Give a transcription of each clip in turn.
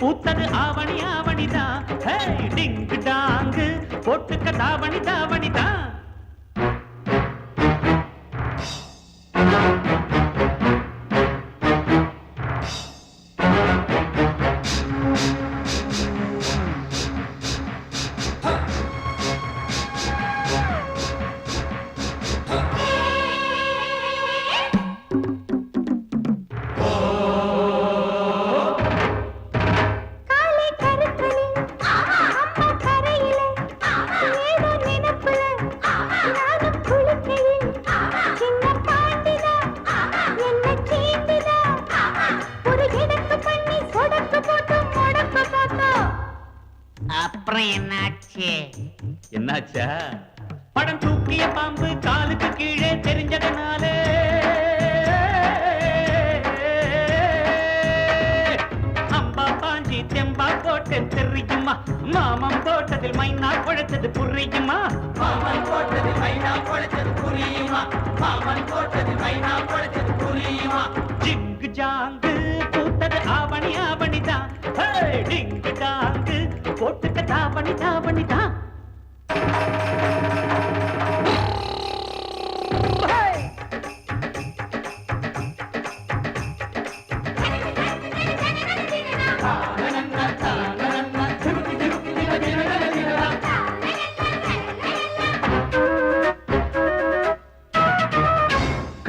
பூத்தது ஆவணி ஆவணிதான். டிங்கு டாங்கு போட்டுக்க தாவணி தாவணிதான். என்னாச்சா? படம் தூக்கிய பாம்பு காலுக்கு கீழே தெரிஞ்சதனாலே அம்பா பாஞ்சி தெம்பா போட்டு தெரியுமா? மாமம் போட்டதில் மைனா குழைச்சது புரியுமா? மாமன் போட்டதில் மைனா குழைச்சது புரியுமா? மாமன் போட்டதில் மைனா குழைச்சது புரியுமா? ஜிங்கு ஜாங்கு பூத்தது ஆவணி ஆவணிதான். டிங்கு டாங்கு போட்டுக்க தாவணி தாவணிதான்.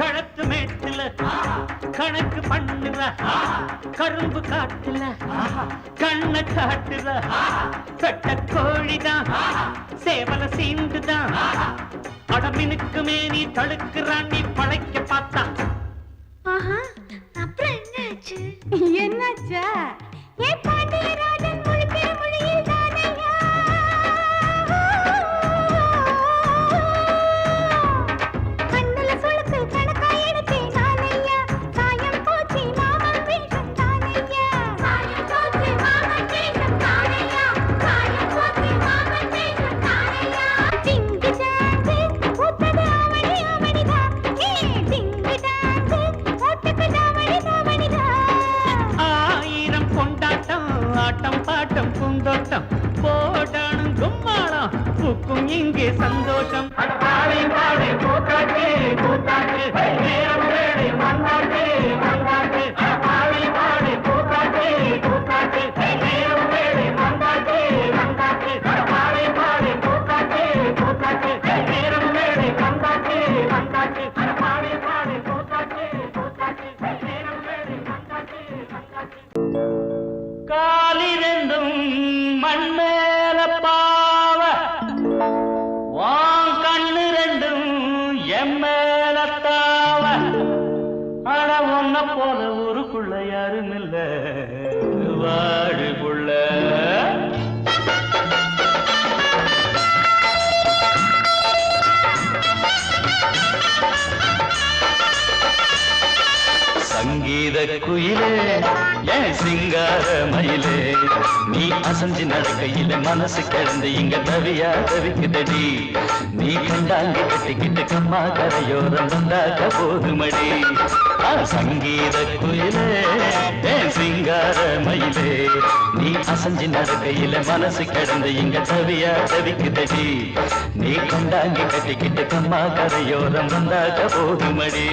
களத்து மேட்டுல கணக்கு பண்ணுற கரும்பு காட்டுல கண்ண காட்டுற கட்ட கோழிதான் சேவல சீண்டுதான். அடமினுக்கு மேனி தடுக்கிறான் நீ பழைக்க பார்த்தா. அப்புறம் என்னாச்சு? என்னாச்சா? ஏ பாண்டியராஜன் மொழி பெருமொழியில் தானையா கண்ணுல சுளுக்கு கணக்கா எடுத்தேன் நானையா. சாயம் போச்சு மாமன் வேஷம் தானையா. சாயம் போச்சு மாமன் வேஷம் தானையா. சாயம் போச்சு மாமன் வேஷம் தானையா. டிங்கு டாங்கு பூத்தது ஆவணி ஆவணிதான். டிங்கு டாங்கு போட்டுக்கு தாவணி தாவணிதான். ஆயிரம் கொண்டாட்டம் ஆட்டம் பாட்டம் பூந்தோட்டம் போடானும் கும்மாளம் பூக்கும் இங்கே சந்தோஷம். பாடி பாடி கூத்தாட்டு கூத்தாட்டு நேரம் வேலை மந்தாட்டு மந்தாட்டு. பாடி பாடி கூத்தாட்டு கூத்தாட்டு நேரம் வேலை மந்தாட்டு மந்தாட்டு. பாடி பாடி கூத்தாட்டு கூத்தாட்டு நேரம் வேலை மந்தாட்டு மந்தாட்டு. பாடி பாடி கூத்தாட்டு கூத்தாட்டு நேரம் வேலை மந்தாட்டு மந்தாட்டு. காலிரண்டும் மண்மேல பாவ வான் கண்ணு ரெண்டும் எம்மேல தாவ. ஆனா ஒன்ன போல ஊருக்குள்ள யாரும் இல்ல வாடுக்குள்ள. சங்கீத குயிலே என் சிங்கார மயிலே நீ அசஞ்சு நடக்கையில மனசு கிடந்து இங்க தவியா தவிக்குதடி. நீ கண்டாங்க கட்டிக்கிட்டு கம்மா கரையோரம் வந்தாக்க போதுமடி. சங்கீத குயிலே என் சிங்கார மயிலே நீ அசஞ்சு நடக்கையில மனசு கிடந்து இங்க தவியா தவிக்குதடி. நீ கண்டாங்க கட்டிக்கிட்டு கம்மா கரையோரம் வந்தாக்க போதுமடி.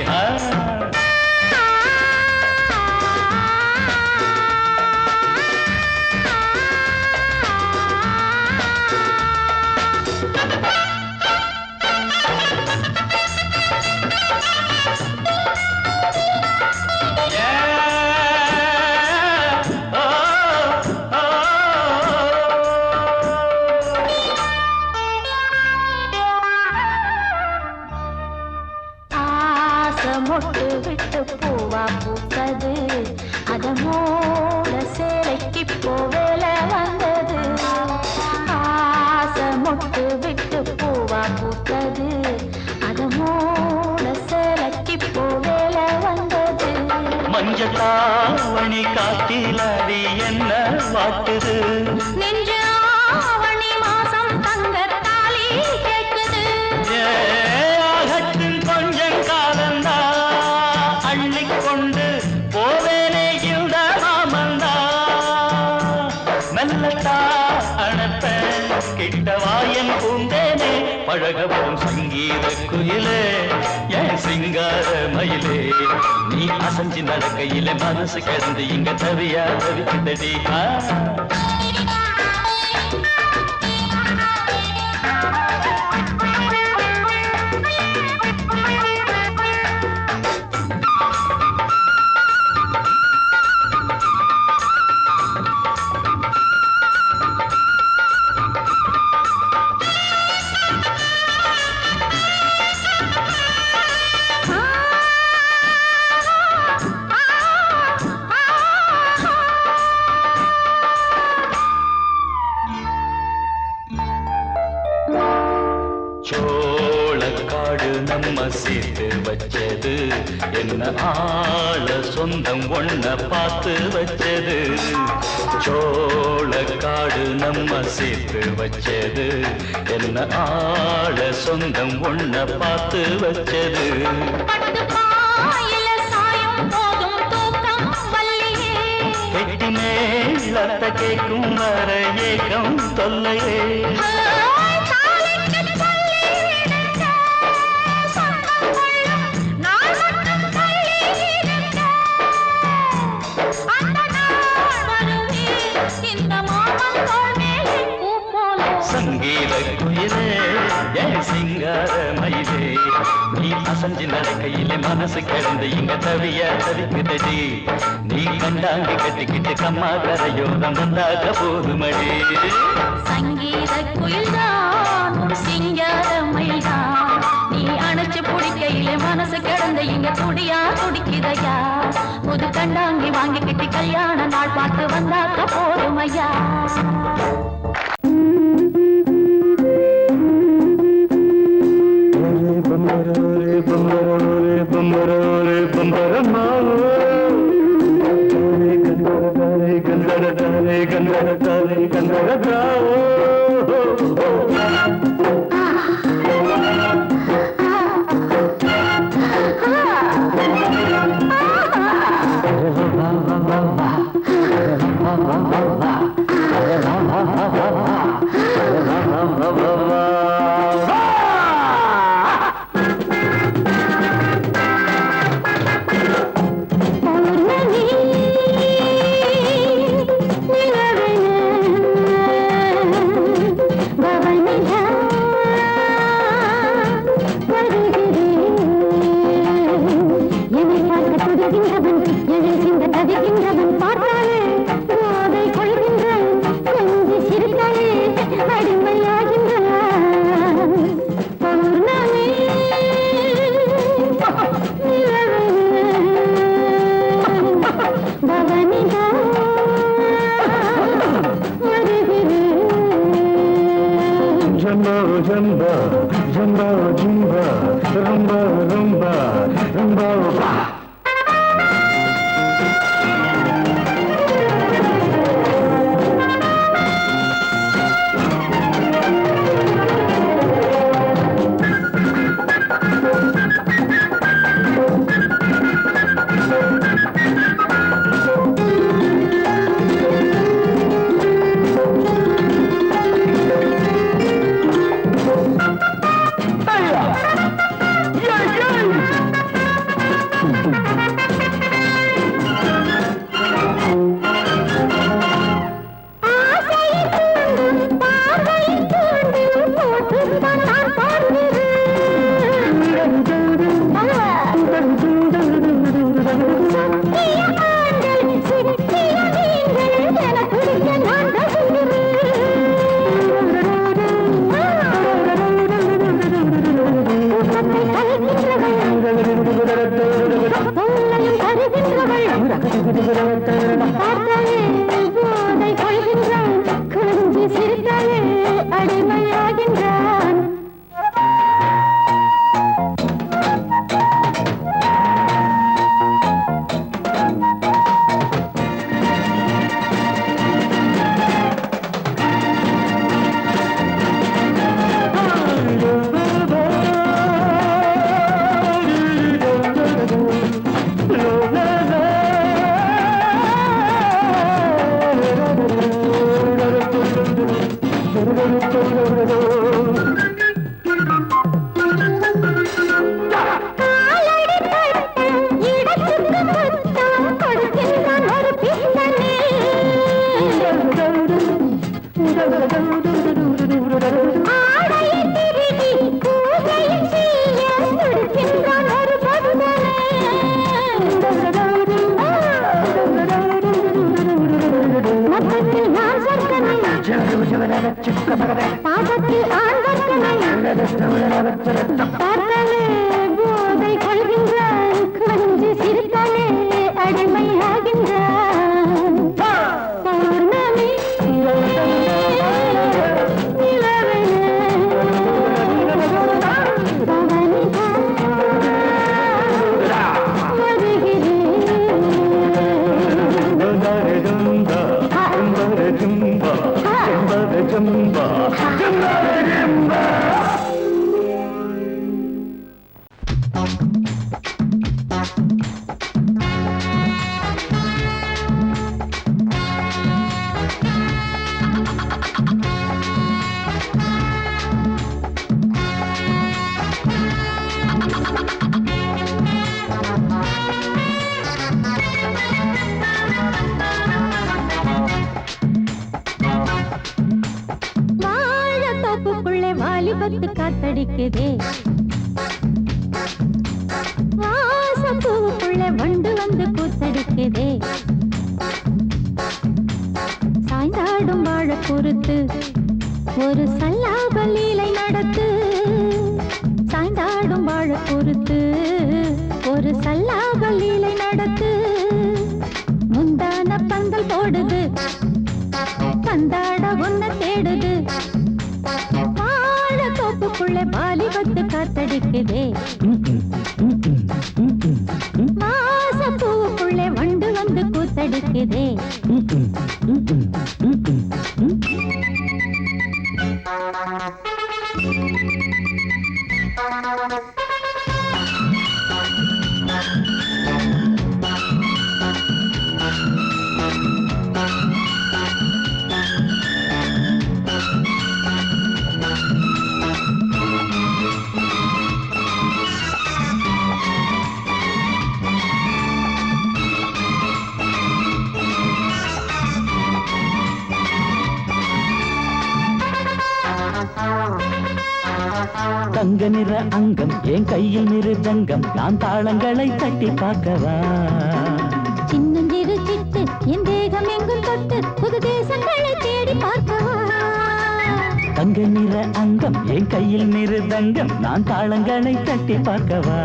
மொட்டு விட்டு பூவா பூத்தது அத மூட சேலைக்கு போவேல வந்தது. ஆசை மொட்டு விட்டு பூவா பூத்தது அத மூட சேலைக்கு போவேல வந்தது. மஞ்சளாவணி காட்டிலாடி என்ன வாட்டுது. நெஞ்சாவணி மாசம் தங்க தாலி கேட்குது. கொஞ்சம் காலந்தா அள்ளிக்கொண்டு போவேனே இந்த மாமந்தா. சொல்லட்டா அணப்ப கிட்டவாயன் பூந்தேனே பழகவும் சங்கீத குயிலே என் சிங்கார மயிலே நீ அசஞ்சி நடக்கையில மனசு கிடந்து இங்க தவியா தவிக்குதடி சோளக்காடு நம்ம சேர்த்து வச்சது என்ன ஆள சொந்தம் ஒண்ண பார்த்து வச்சது சோளக்காடு நம்ம சேர்த்து வச்சது என்ன ஆள சொந்தம் ஒண்ண பார்த்து வச்சது கெட்டி மேலத்த கேட்கும் வர ஏக்கம் தொல்லையே சங்கீத குயிலே என் சிங்கார மயிலே நீ அசஞ்சி நடக்கையிலே மனசு கிடந்து இங்க தவிய தவிக்குதடி நீ கண்டாங்கி கட்டிக்கிட்டு கம்மா கரையோரம் வந்தாக போதுமடி சங்கீத குயில்தான் சிங்கார மயில்தான் நீ அணைச்சு பிடிக்கையிலே மனசு கிடந்து இங்க துடியா துடிக்குதையா புது கண்டாங்கி வாங்கிக்கிட்டு கல்யாண நாள் பார்த்து வந்தாக்க போதுமையா Jumba, jumba, jumba, rumba, rumba, rumba, rumba. பாதத்தில் போதை கொள்கின்றான் கொஞ்சி சிறுத்தானே அடிமையாகின்றான் பௌர்ணமி வாலிபத்து காத்தடிக்குதே வாசப்பூவுக்குள்ள வண்டு வந்து கூத்தடிக்குதே சாய்ந்தாடும் வாழ பொறுத்து ஒரு சல்லாப லீலை நடத்து சாய்ந்தாடும் வாழ பொறுத்து ஒரு சல்லாப லீலை நடத்து முந்தான பந்தல் போடுது பந்தாட ஒன்ன தேடுது தோப்புக்குள்ள வாலிபத்து காத்தடிக்குதே மாசப்பூவுக்குள்ள வண்டு வந்து கூத்தடிக்குதே தங்க நிற அங்கம் என் கையில் மிருதங்கம் நான் தாளங்களை தட்டி பார்க்கவா சின்னஞ்சிறு சிட்டு என் தேகம் எங்கும் தொட்டு புது தேசங்களை தேடி பார்க்கவா தங்க நிற அங்கம் என் கையில் மிருதங்கம் நான் தாளங்களை தட்டி பார்க்கவா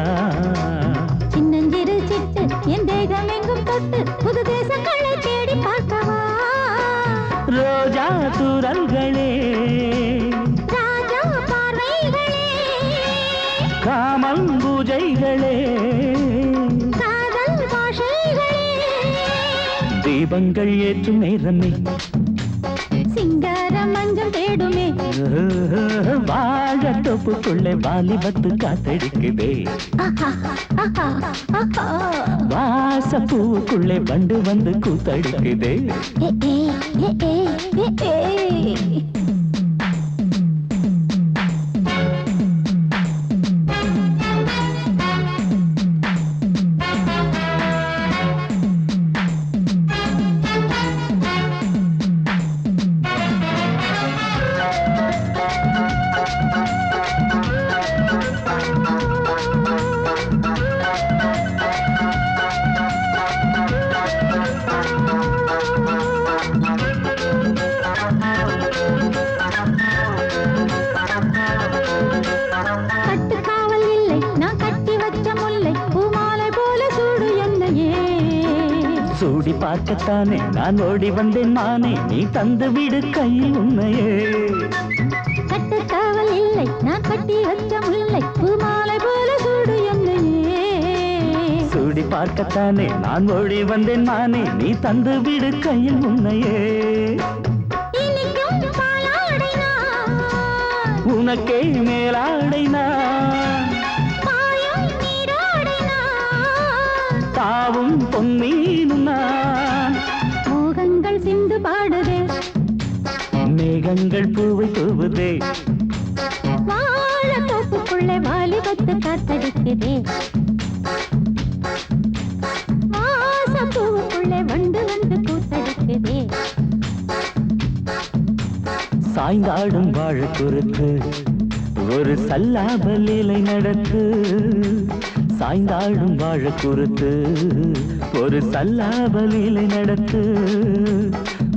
சின்னஞ்சிறு சிட்டு என் தேகம் எங்கும் தொட்டு புது தேசங்களை தேடி பார்க்கவா ரோஜா தூரல்களே காமல் பூஜைகளே காதல் பாஷைகளே தீபங்கள் ஏற்றும் நேரமே சிங்கார மஞ்சள் தேடுமே வாழ தொப்புக்குள்ளே வாலிபத்து காத்தடிக்குதே வாசப்பூவுக்குள்ளே வண்டு வந்து கூத்தடிக்குதே சூடி பார்க்கத்தானே நான் ஓடி வந்தேன் மானே நீ தந்து விடு கையில் உன்னையே கட்டுக்காவல் இல்லை நான் கட்டி வச்ச முல்லை பூமாலை போல சூடு என்னையே சூடி பார்க்கத்தானே நான் ஓடி வந்தேன் மானே நீ தந்து விடு கையில் உன்னையே உனக்கே மேலாடைனா தாவும் பொன்னீனும் நான் மோகங்கள் சிந்து பாடுதே மேக மேகங்கள் பூவை தூவுதே வாழ தோப்புக்குள்ளே வாலிபத்து காத்தடிக்குதே வாசம் பூவுக்குள்ளே வண்டு வந்து கூத்தடிக்குதே சாய்ந்தாடும் வாழ குறுக்கு ஒரு சல்லாப லீலை நடக்கு சாய்ந்தாடும் வாழ குறுக்கு ஒரு சல்லாப லீலை நடக்கு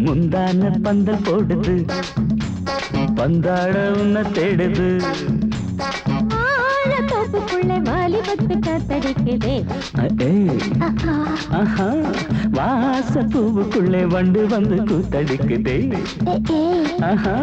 முந்தான பந்தல் போடுது பந்தாட உன்னை தேடுது வாழ தோப்புக்குள்ளே வாலிபத்து காத்தடிக்குதே வாச பூவுக்குள்ளே வண்டு வந்து கூத்தடிக்குதே ஆஹா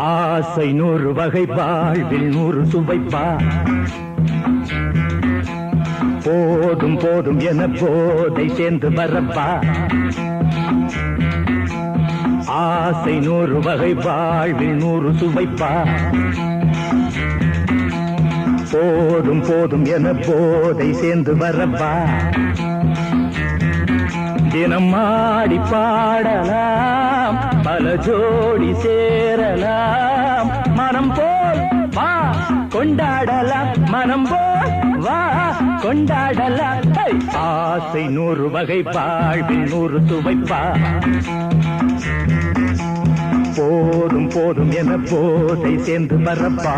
ஆசை 100 வகை வாழ்வில் 100 சுவைப்பா போதும் போதும் என போதை சேர்ந்து வரப்பா ஆசை 100 வகை வாழ்வில் 100 சுவைப்பா போதும் போதும் என போதை சேர்ந்து வரப்பா தினம் ஆடி பாடலாம் பல ஜோடி சேரலாம் மனம் போல் வா கொண்டாடலாம் மனம் போல் வா கொண்டாடலாம் ஆசை 100 வகை வாழ்வில் 100 சுவைப்பா போதும் போதும் என போதை சேர்ந்து வரப்பா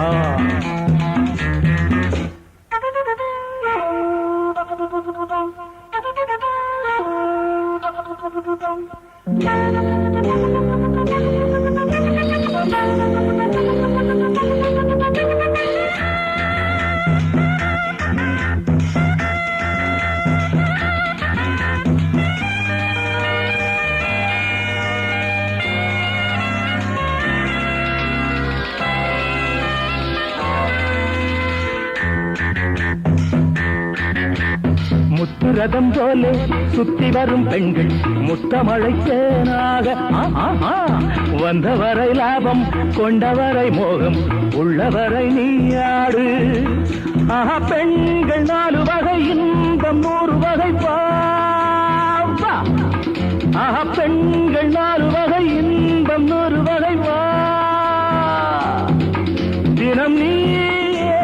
முத்துரதம் போலே சுத்தி வரும் பெண்கள் முத்தமழை தேனாக வந்தவரை லாபம் கொண்டவரை மோகம் உள்ளவரை நீயாடு ஆஹா பெண்கள் 4 வகை இன்பம் 100 வகை வா ஆஹா பெண்கள் 4 வகை இன்பம் 100 வகை வா தினம் நீயே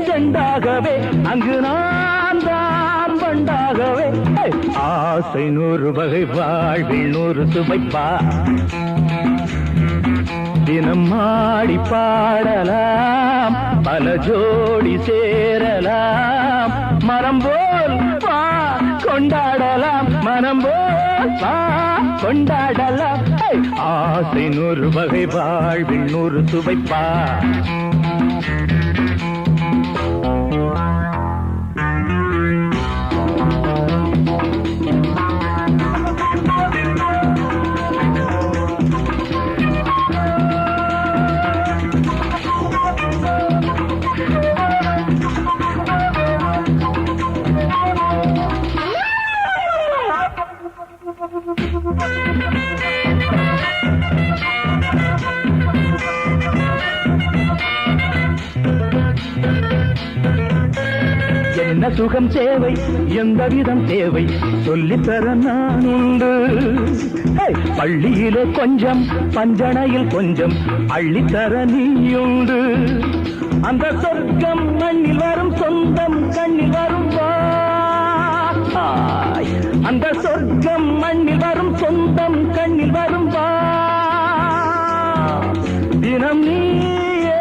செண்டாகவே அங்கு நான் தான் வண்டாகவே ஆசை 100 வகை வாழ்வில் 100 சுவைப்பா தினம் ஆடி பாடலாம் பல ஜோடி சேரலாம் மரம் போல் வா கொண்டாடலாம் மனம் போல் வா கொண்டாடலாம் ஆசை 100 வகை வாழ்வில் 100 சுவைப்பா என்ன சுகம் தேவை எந்த விதம் தேவை சொல்லித்தர நான் உண்டு பள்ளியிலே கொஞ்சம் பஞ்சனையில் கொஞ்சம் அள்ளித்தர நீயுண்டு அந்த சொர்க்கம் மண்ணில் வரும் சொந்தம் கண்ணில் வரும் அந்த சொர்க்கம் மண்ணில் வரும் சொந்தம் கண்ணில் வரும் தினம் நீயே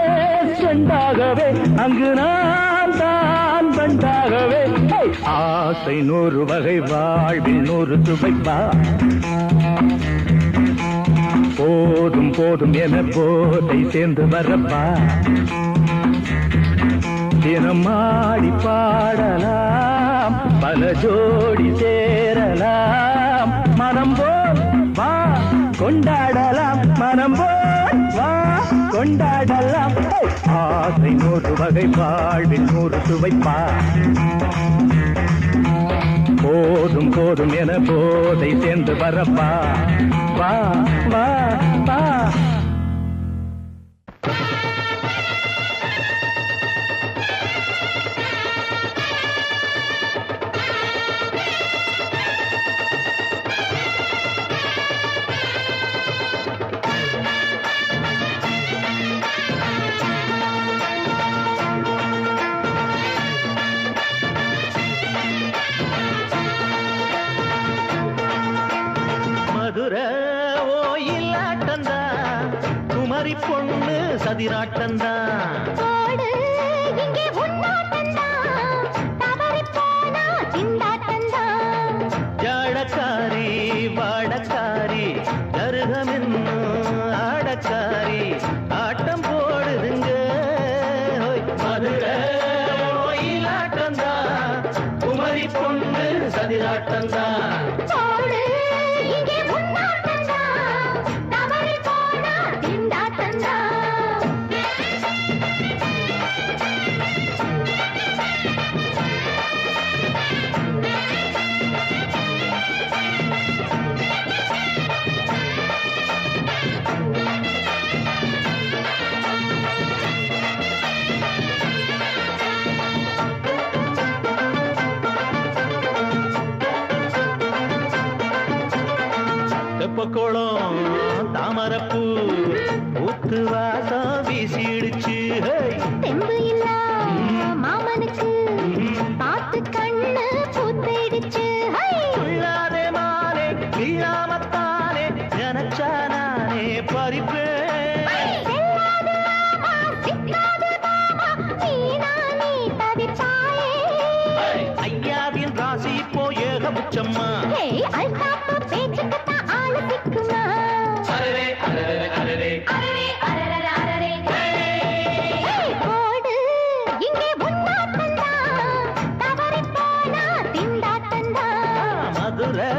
செண்டாகவே அங்கு நான் தான் பண்டாகவே ஆசை 100 வகை வாழ்வில் 100 சுவைப்பா போதும் போதும் என போதை சேர்ந்து வரப்பா தினம் ஆடி பாடலாம் பல ஜோடி சேரலாம் மனம் போல் வா கொண்டாடலாம் மனம் போல் வா கொண்டாடலாம் ஆசை 100 வகை வாழ்வில் 100 சுவைப்பா போதும் போதும் என போதை சேர்ந்து வரப்பா வா வா வா பொண்ணு சதிராட்டந்தா ஜாடக்காரி வாடக்காரி தருகமென்னு ஆடக்காரி ஆட்டம் போடுதுங்க மதுரை ஒயிலாட்டந்தா குமரி பொண்ணு சதிராட்டந்தா குப்பக்குளம் தாமரப்பூ ஊத்து வாசம் வீசிடுச்சு தெம்பு இல்ல மாமனுக்கு பார்த்து கண்ணு பூத்திடுச்சு உள்ளாதே மானே இல்லாமத்தானே நினைச்சா நானே பறிப்பேன் ஐயாவின் ராசி இப்போ ஏகபட்சம்மா மதுரை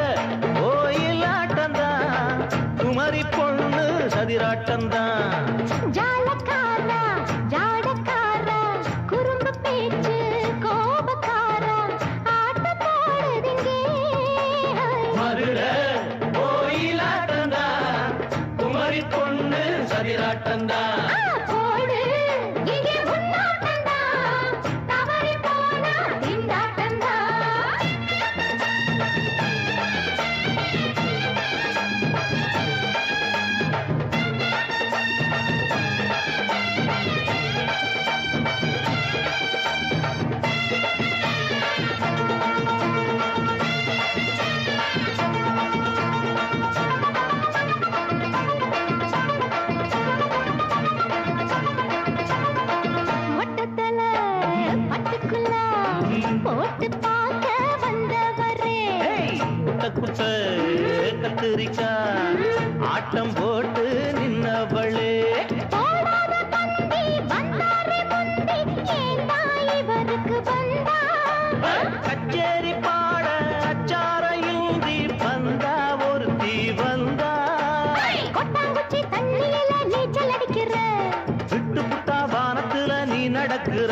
கோயிலாட்டந்தான் குமரி பொண்ணு சதிராட்டந்தான் ஜாலக்காரா ஜாடக்காரா குறும்பு பேச்சு கோபக்காரா ஆட்ட போடுதிங்கே மதுரை கோயிலாட்டந்தான் குமரி பொண்ணு சதிராட்டந்தான் போடு இங்கே உன்னாட்டந்தா தவறி போனா திண்டாட்டந்தா மொட்டத்தல பட்டுக்குள்ள போட்டு பார்க்க வந்தவரே குட்ட குட்ட கத்திரிக்கா ஆட்டம் போட்டு நின்னவளே போடாத பந்தி வந்தாரே முந்தி ஏண்டா இவருக்கு வந்தா கச்சேரி பாட அச்சாரையுந்தி வந்தா ஒருத்தி வந்தா கொட்டாங்குச்சி தண்ணியில நீச்சல் அடிக்கிற விட்டு புட்டா வானத்துல நீ நடக்கிற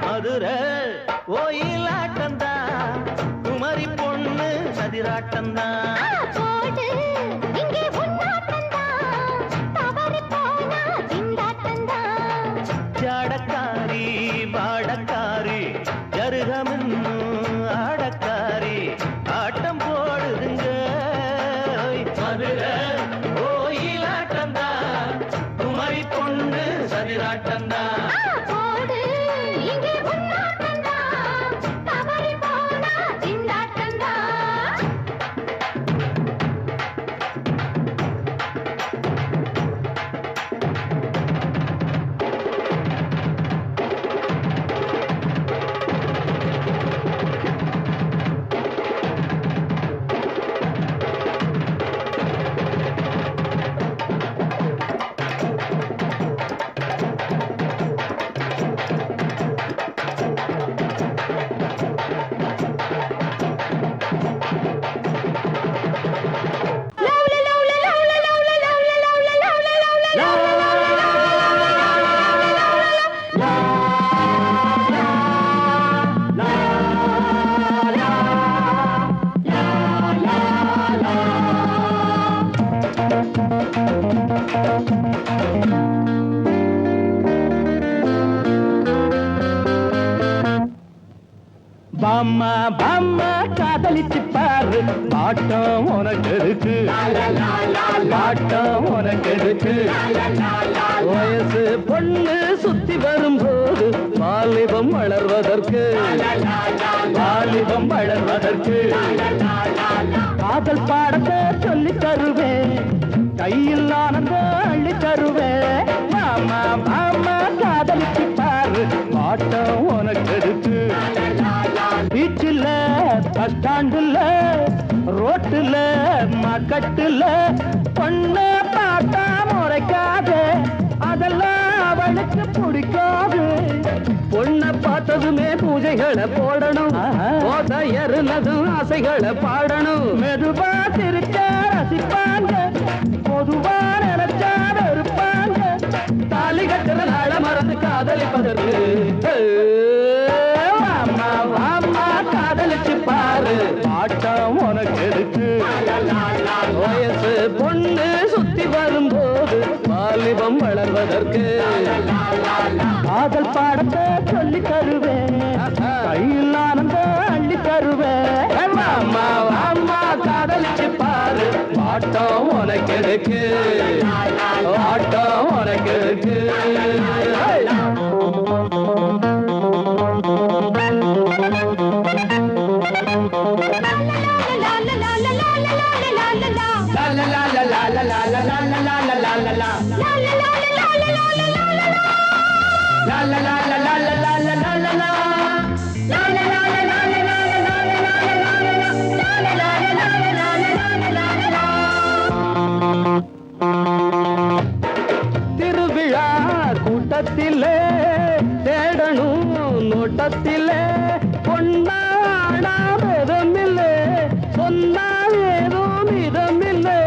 மதுரை கோயிலாட்டந்தா குமரி பொண்ணு சதிராட்டந்தா போடு இங்கே உன்னாட்டந்தா தவறி போனா திண்டாட்டந்தா ஜாடக்காரி பாடக்காரி ஜருகமின்னு ஆடக்காரி ஆட்டம் போடுதுங்க மதுரை கோயிலாட்டந்தா குமரி பொண்ணு சதிராட்டந்தா போடு இங்கே உன்னாட்டந்தா தவறி போனா திண்டாட்டந்தா பாம்மா பாம்மா காதலிச்சு பாரு பாட்டம் உனக்கு இருக்கு பாட்டம் உனக்கு இருக்கு வயசு பொண்ணு சுத்தி வரும்போது வாலிபம் வளர்வதற்கு வாலிபம் வளர்வதற்கு காதல் பாடத்தை சொல்லி தருவேன் கையில் ஆனந்தம் அள்ளி தருவேன் மாமா மாமா காதலிச்சு பாரு பாட்டம் உனக்கு இருக்கு பீச்சில் பஸ் ஸ்டாண்டுல ரோட்டுல மக்கட்டுல பொண்ணு பார்த்தா முறைக்காது அதெல்லாம் அவளுக்கு பிடிக்காது பொண்ணை பார்த்ததுமே பூஜைகளை போடணும் போதையறுனதும் ஆசைகளை பாடணும் மெதுவா சிரிச்சா ரசிப்பாங்க பொதுவா நினைச்சா இருப்பாங்க தாலி கட்டுற நாள மறந்து காதலிப்பதற்கு வாமா வாமா காதலிச்சு பாரு ஆட்டம் உனக்கு இருக்கு வயசு பொண்ணு சுத்தி வரும்போது வாலிபம் வளர்வதற்கு காதல் பாடத்தை சொல்லி தருவேன் கையில் ஆனந்த அள்ளி எதுக்கு ஆட்டம் உனக்கு எதுக்கு திருவிழா கூட்டத்திலே தேடணும் நோட்டத்திலே பொன்னாடாதமில்லை சொன்னால் ஏதோ மிதமில்லை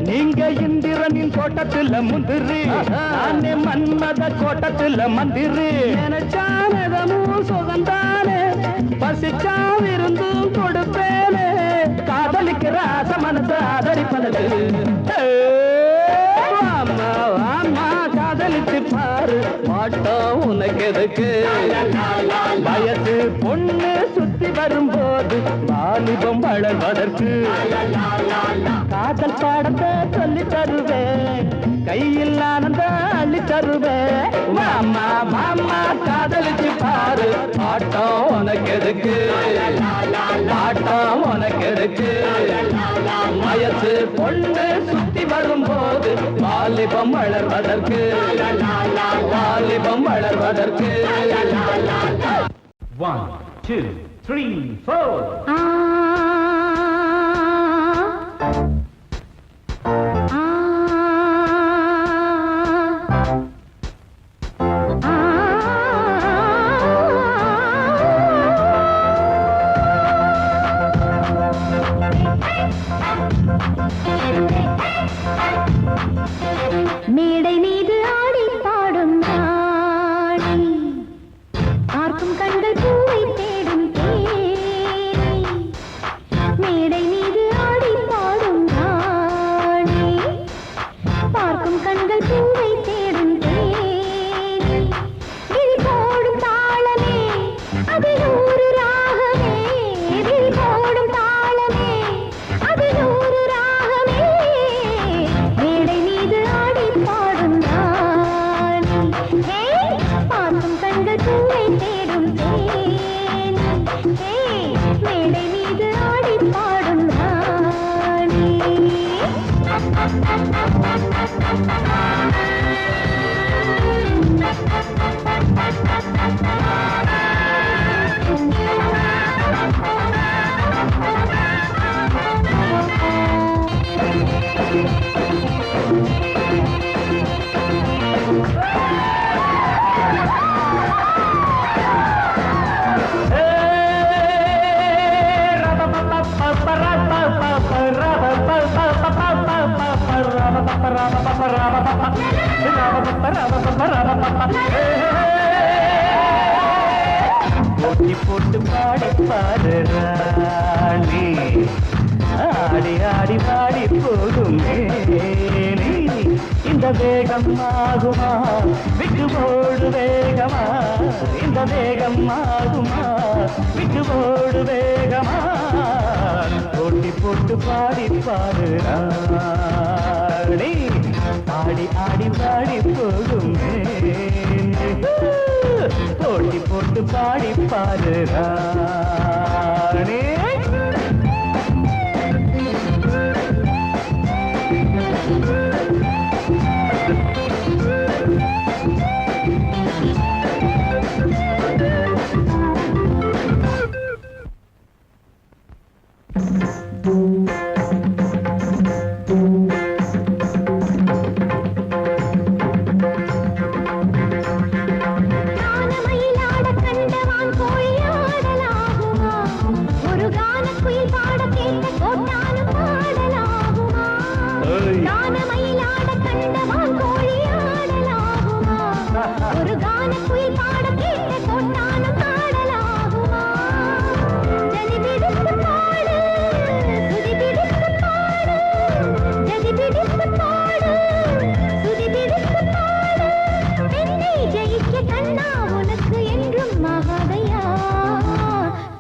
நீங்க இந்திரனின் கோட்டத்தில் முந்திரி நானே மன்மத கோட்டத்தில் மந்திரி நினைச்சானதமும் சுகந்தானே பசிச்சா விருந்தும் கொடுப்பேனே காதலிக்கிற ஆசை மனசு ஆதரிப்பதற்கு ஆமா ஆமா காதலிச்சு பாரு பாட்டம் உனக்கு எதுக்கு வயசு பொண்ணு சுத்தி வரும்போது வாலிபம் வளர்வதற்கு காதல் பாடத்தை சொல்லி தருவேன் கையில் ஆனந்த அள்ளி தருவேன் மாமா மாமா காதலிச்சு பாரு பாட்டம் உனக்கு எதுக்கு பாட்டம் உனக்கு எதுக்கு வயசு பொண்ணு சுத்தி வரும்போது வாலிபம் வளர்வதற்கு வாலிபம் வளர்வதற்கு 1 2 3 4 மேடை மீது ஆடி பாடும் நாடி பார்க்கும் கண்கள் பூவை தேடும் தேடி மேடை மீது ஆடி பாடும் நாடி பார்க்கும் கண்கள் பூவை தேடும் தேடி விழி போடும் தாளமே அது நூறு ராகமே விழி போடும் தாளமே அது நூறு ராகமே மேடை மீது ஆடி பாடும் ராணி பார்க்கும் கண்கள் பூவை தேடும் தேனி மேடை மீது ஆடி பாடும் ராணி போட்டி போட்டு பாடி பாடு ராணி ஆடி ஆடி பாடி போகும் மேனி இந்த வேகம் ஆகுமா விட்டு போடு வேகமா இந்த வேகம் ஆகுமா விட்டு போடு வேகமா போட்டி போட்டு பாடி பாடு ராணி ஆடி ஆடி பாடி போகும் மேனி போட்டி போட்டு பாடி பாடு ராணி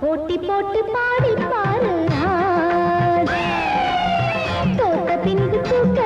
போட்டி போட்டு பாடி பாரு தோட்ட பின்பு தூக்க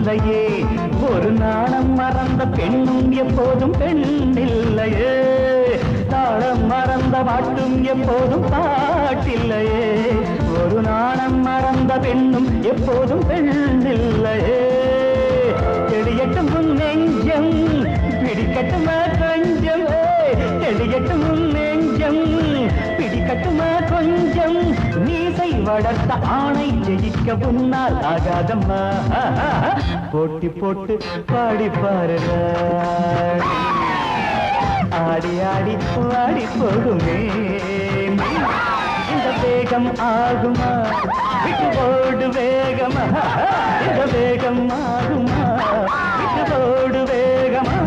இல்லையே ஒரு நாணம் மறந்த பெண்ணும் எப்போதும் பெண் இல்லையே தாளம் மறந்த பாட்டும் எப்போதும் பாட்டில்லையே ஒரு நாணம் மறந்த பெண்ணும் எப்போதும் பெண் இல்லையே செடியட்டும் உன் நெஞ்சம் பிடிக்கட்டுமா கொஞ்சம் செடியட்டும் உன் நெஞ்சம் பிடிக்கட்டுமா கொஞ்சம் மீசை வளர்த்த ஆணை ஜெயிக்க முன்னால் ஆகாதம்மா போட்டி போட்டு பாடி பாருங்க ஆடி ஆடி பாடி போகுமே இந்த வேகம் ஆகுமா விட்டு போடு வேகமா இந்த வேகம் ஆகுமா விட்டு போடு வேகமா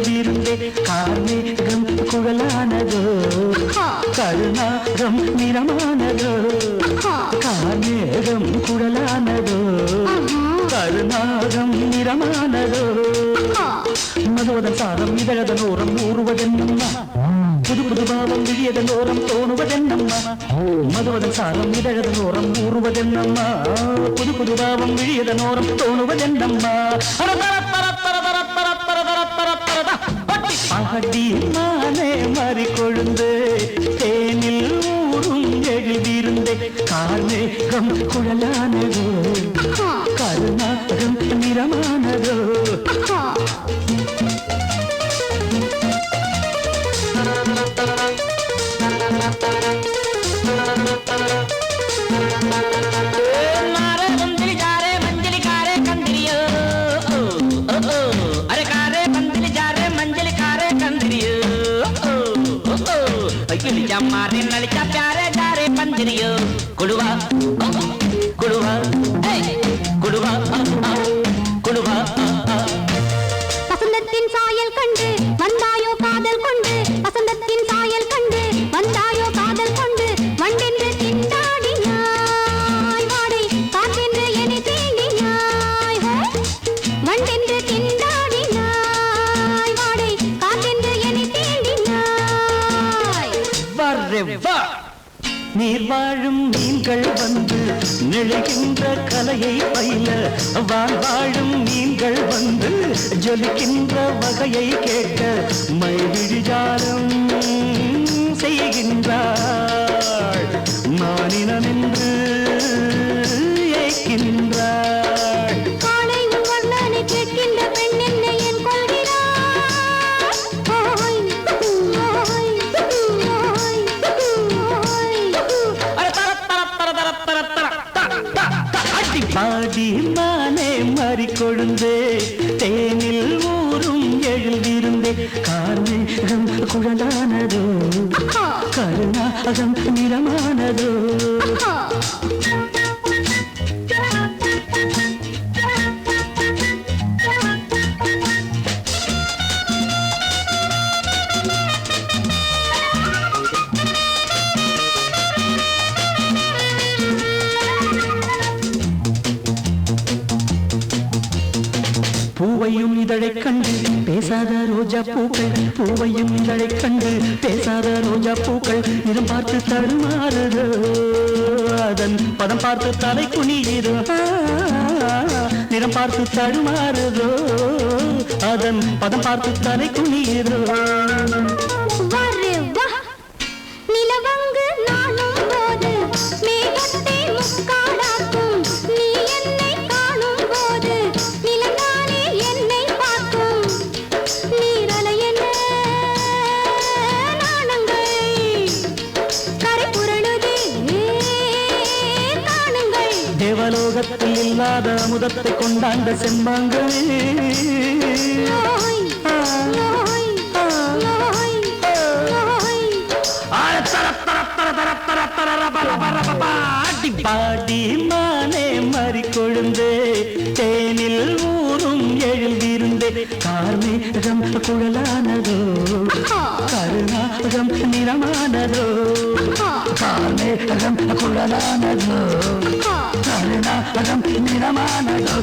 எழுதியிருந்தே கார்மேகம் குழலானதோ கருணாகம் நிறமானதோ கார்மேகம் குழலானதோ கருணாகம் நிறமானதோ மதுவதன் சாரம் இதழதன் ஓரம் ஊறுவதென்னம்மா புது புது பாவம் விழியதன் ஓரம் தோணுவதென்னம்மா மதுவதன் சாரம் இதழதன் ஓரம் ஊறுவதென்னம்மா புது புது பாவம் விழியதன் ஓரம் தோணுவதென்னம்மா பாடி மானே மாறி கொழுந்து தேனில் ஊரும் எழுதியிருந்தே கார்மேகம் குழலானதோ கருணாகம் நிறமானதோ मारे नलिका प्यारे जारे पंजरियो कुड़वा कुड़वा कुड़वा कुड़वा வசந்தத்தின் சாயல் கண்டு வந்தாயோ காதல் கொண்டு வசந்தத்தின் சாயல் கண்டு வந்தாயோ காதல் கொண்டு வண்டென்று திண்டாடினாய் வாடை காற்றென்று என்னை தீண்டினாய் வண்டென்று திண்டாடினாய் வாடை காற்றென்று என்னை தீண்டினாய் நீர் வாழும் மீன்கள் வந்து நெழுகின்ற கலையை பயில வாழும் மீன்கள் வந்து ஜொலிக்கின்ற வகையை கேட்க மைவிழிஜாலம் செய்கின்றாள் மானினம் என்று ஏற்கின்றாள் காலை வர்ணனை கேட்கின்ற பெண் என்னை என் பாடி மானே மாறி கொழுந்தே தேனில் ஊரும் எழுதியிருந்தே கார்மேகம் குழலானதோ கருணாகம் நிறமானதோ பூவையும் இதழைக் கண்டு பேசாத ரோஜா பூக்கள் பூவையும் இதழைக் கண்டு பேசாத ரோஜா பூக்கள் நிறம் பார்த்து தடுமாறுதோ அதன் பதம் பார்த்து தலை குனியுதோ நிறம் பார்த்து தடுமாறுதோ அதன் பதம் பார்த்து தலை குனியுதோ நிலவங்கு நானும் போது மேகத்தை முக்காடாக்கும் நீ என்னை காணும் போது நிலங்கானே என்னை பார்க்கும் நீரலை என்ன நாணங்கள் கரை புரளுதே காணுங்கள் தேவலோகத்தில் இல்லாத அமுதத்தை கொண்டாண்ட செம்பாங்கள் பாடி மானே மாறி கொழுந்தே தேனில் ஊரும் எழுதியிருந்தே கார்மேகம் குழலானதோ கருணாகம் நிறமானதோ கார்மேகம் குழலானதோ கருணாகம் நிறமானதோ